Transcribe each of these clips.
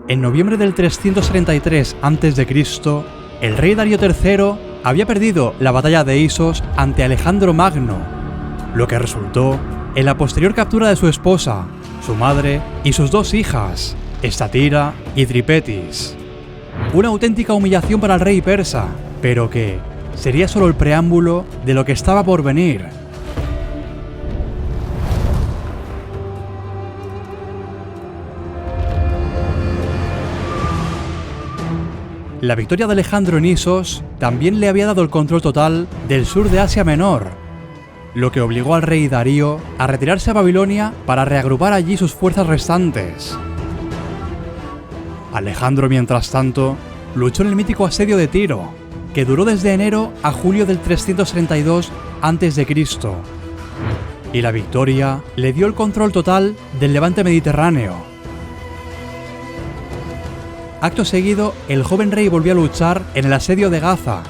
En noviembre del 333 a.C., el rey Darío III había perdido la batalla de Isos ante Alejandro Magno, lo que resultó en la posterior captura de su esposa, su madre y sus dos hijas, Estatira y Tripetis. Una auténtica humillación para el rey persa, pero que sería solo el preámbulo de lo que estaba por venir. La victoria de Alejandro en Isos también le había dado el control total del sur de Asia Menor, lo que obligó al rey Darío a retirarse a Babilonia para reagrupar allí sus fuerzas restantes. Alejandro, mientras tanto, luchó en el mítico asedio de Tiro, que duró desde enero a julio del 332 a.C., y la victoria le dio el control total del levante mediterráneo. Acto seguido, el joven rey volvió a luchar en el asedio de Gaza,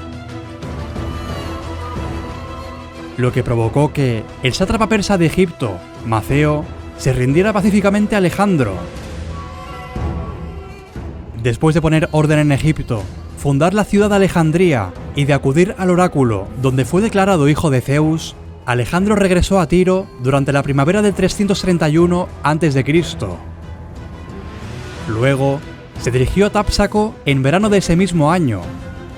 lo que provocó que el sátrapa persa de Egipto, Maceo, se rindiera pacíficamente a Alejandro. Después de poner orden en Egipto, fundar la ciudad de Alejandría y de acudir al oráculo donde fue declarado hijo de Zeus, Alejandro regresó a Tiro durante la primavera del 331 a.C. Luego, se dirigió a Tápsaco en verano de ese mismo año,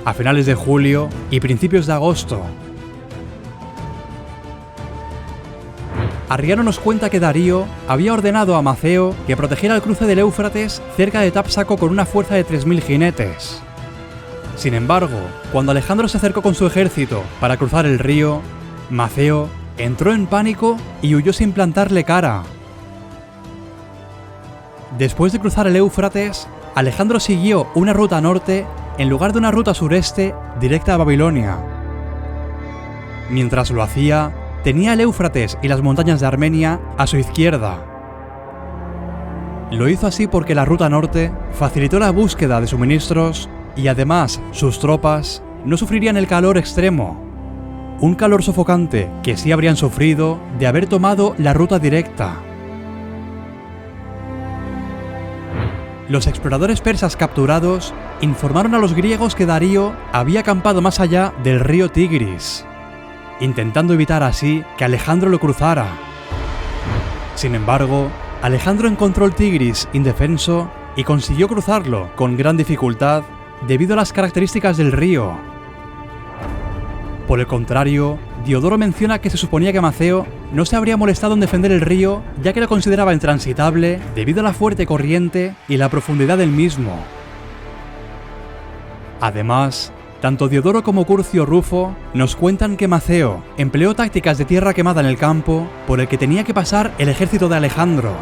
a finales de julio y principios de agosto. Arriano nos cuenta que Darío había ordenado a Maceo que protegiera el cruce del Éufrates cerca de Tápsaco con una fuerza de 3.000 jinetes. Sin embargo, cuando Alejandro se acercó con su ejército para cruzar el río, Maceo entró en pánico y huyó sin plantarle cara. Después de cruzar el Éufrates, Alejandro siguió una ruta norte en lugar de una ruta sureste directa a Babilonia. Mientras lo hacía, tenía el Éufrates y las montañas de Armenia a su izquierda. Lo hizo así porque la ruta norte facilitó la búsqueda de suministros y además sus tropas no sufrirían el calor extremo, un calor sofocante que sí habrían sufrido de haber tomado la ruta directa. Los exploradores persas capturados informaron a los griegos que Darío había acampado más allá del río Tigris, intentando evitar así que Alejandro lo cruzara. Sin embargo, Alejandro encontró el Tigris indefenso y consiguió cruzarlo con gran dificultad debido a las características del río. Por el contrario, Diodoro menciona que se suponía que Maceo no se habría molestado en defender el río, ya que lo consideraba intransitable debido a la fuerte corriente y la profundidad del mismo. Además, tanto Diodoro como Curcio Rufo nos cuentan que Maceo empleó tácticas de tierra quemada en el campo por el que tenía que pasar el ejército de Alejandro.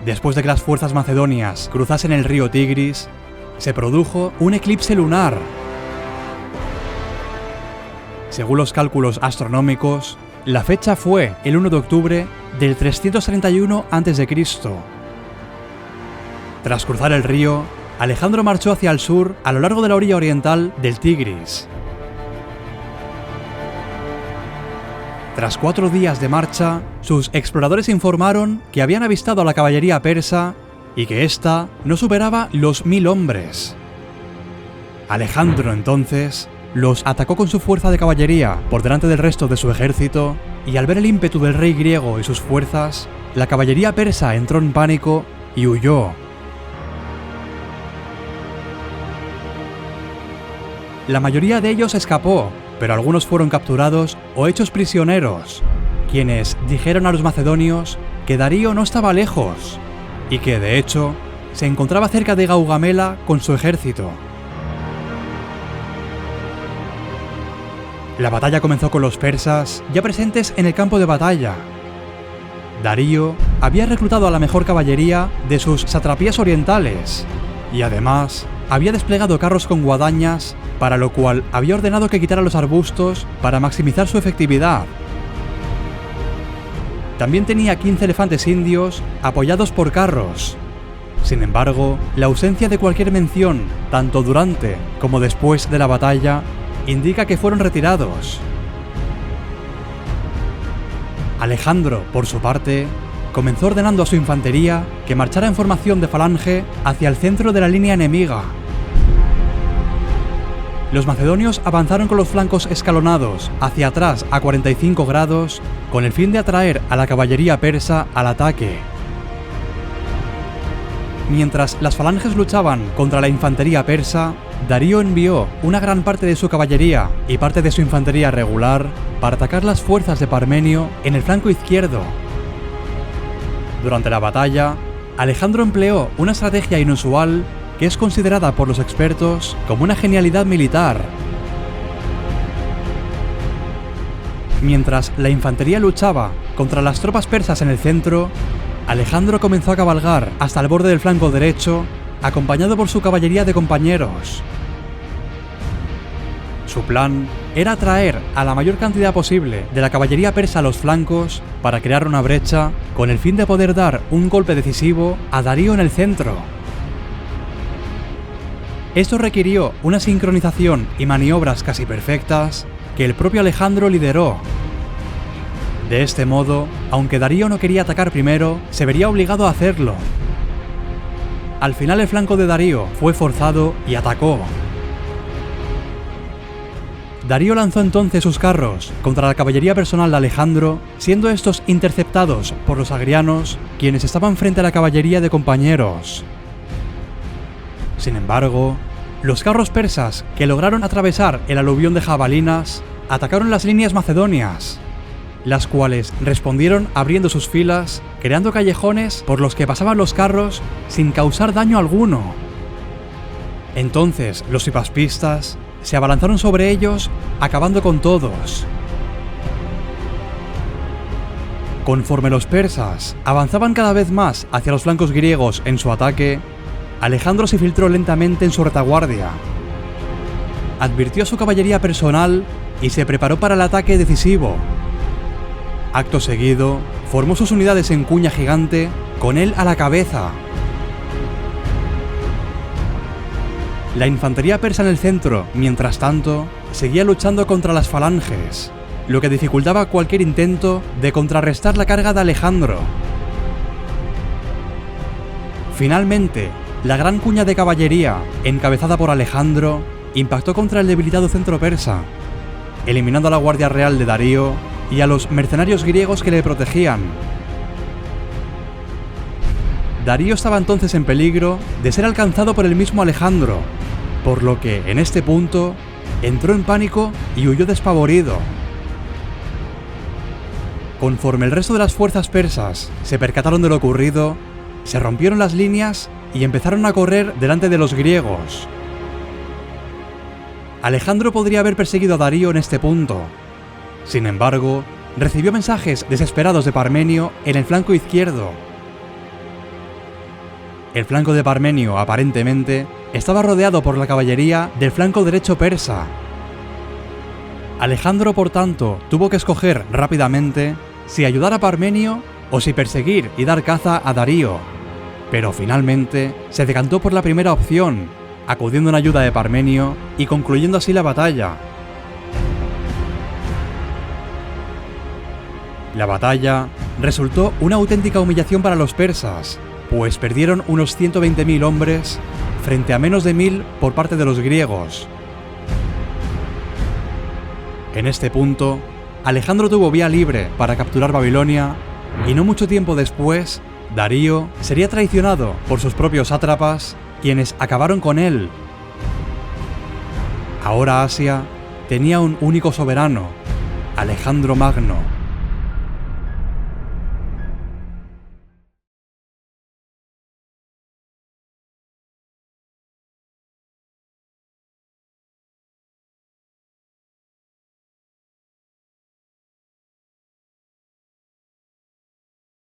Después de que las fuerzas macedonias cruzasen el río Tigris, se produjo un eclipse lunar. Según los cálculos astronómicos, la fecha fue el 1 de octubre del 331 a.C. Tras cruzar el río, Alejandro marchó hacia el sur a lo largo de la orilla oriental del Tigris. Tras 4 días de marcha, sus exploradores informaron que habían avistado a la caballería persa y que ésta no superaba los 1000 hombres. Alejandro entonces los atacó con su fuerza de caballería por delante del resto de su ejército, y al ver el ímpetu del rey griego y sus fuerzas, la caballería persa entró en pánico y huyó. La mayoría de ellos escapó, pero algunos fueron capturados o hechos prisioneros, quienes dijeron a los macedonios que Darío no estaba lejos y que, de hecho, se encontraba cerca de Gaugamela con su ejército. La batalla comenzó con los persas ya presentes en el campo de batalla. Darío había reclutado a la mejor caballería de sus satrapías orientales y además había desplegado carros con guadañas, para lo cual había ordenado que quitaran los arbustos para maximizar su efectividad. También tenía 15 elefantes indios apoyados por carros. Sin embargo, la ausencia de cualquier mención, tanto durante como después de la batalla, indica que fueron retirados. Alejandro, por su parte, comenzó ordenando a su infantería que marchara en formación de falange hacia el centro de la línea enemiga. Los macedonios avanzaron con los flancos escalonados hacia atrás a 45 grados con el fin de atraer a la caballería persa al ataque. Mientras las falanges luchaban contra la infantería persa, Darío envió una gran parte de su caballería y parte de su infantería regular para atacar las fuerzas de Parmenio en el flanco izquierdo. Durante la batalla, Alejandro empleó una estrategia inusual que es considerada por los expertos como una genialidad militar. Mientras la infantería luchaba contra las tropas persas en el centro, Alejandro comenzó a cabalgar hasta el borde del flanco derecho, acompañado por su caballería de compañeros. Su plan era atraer a la mayor cantidad posible de la caballería persa a los flancos para crear una brecha con el fin de poder dar un golpe decisivo a Darío en el centro. Esto requirió una sincronización y maniobras casi perfectas que el propio Alejandro lideró. De este modo, aunque Darío no quería atacar primero, se vería obligado a hacerlo. Al final el flanco de Darío fue forzado y atacó. Darío lanzó entonces sus carros contra la caballería personal de Alejandro, siendo estos interceptados por los agrianos, quienes estaban frente a la caballería de compañeros. Sin embargo, los carros persas que lograron atravesar el aluvión de jabalinas atacaron las líneas macedonias, las cuales respondieron abriendo sus filas, creando callejones por los que pasaban los carros sin causar daño alguno. Entonces los hipaspistas se abalanzaron sobre ellos, acabando con todos. Conforme los persas avanzaban cada vez más hacia los flancos griegos en su ataque, Alejandro se filtró lentamente en su retaguardia. Advirtió a su caballería personal y se preparó para el ataque decisivo. Acto seguido, formó sus unidades en cuña gigante, con él a la cabeza. La infantería persa en el centro, mientras tanto, seguía luchando contra las falanges, lo que dificultaba cualquier intento de contrarrestar la carga de Alejandro. Finalmente, la gran cuña de caballería, encabezada por Alejandro, impactó contra el debilitado centro persa, eliminando a la guardia real de Darío y a los mercenarios griegos que le protegían. Darío estaba entonces en peligro de ser alcanzado por el mismo Alejandro, por lo que, en este punto, entró en pánico y huyó despavorido. Conforme el resto de las fuerzas persas se percataron de lo ocurrido, se rompieron las líneas y empezaron a correr delante de los griegos. Alejandro podría haber perseguido a Darío en este punto. Sin embargo, recibió mensajes desesperados de Parmenio en el flanco izquierdo. El flanco de Parmenio, aparentemente, estaba rodeado por la caballería del flanco derecho persa. Alejandro, por tanto, tuvo que escoger rápidamente si ayudar a Parmenio o si perseguir y dar caza a Darío, pero finalmente se decantó por la primera opción, acudiendo en ayuda de Parmenio y concluyendo así la batalla. La batalla resultó una auténtica humillación para los persas, pues perdieron unos 120.000 hombres frente a menos de 1.000 por parte de los griegos. En este punto, Alejandro tuvo vía libre para capturar Babilonia y no mucho tiempo después, Darío sería traicionado por sus propios sátrapas, quienes acabaron con él. Ahora Asia tenía un único soberano, Alejandro Magno.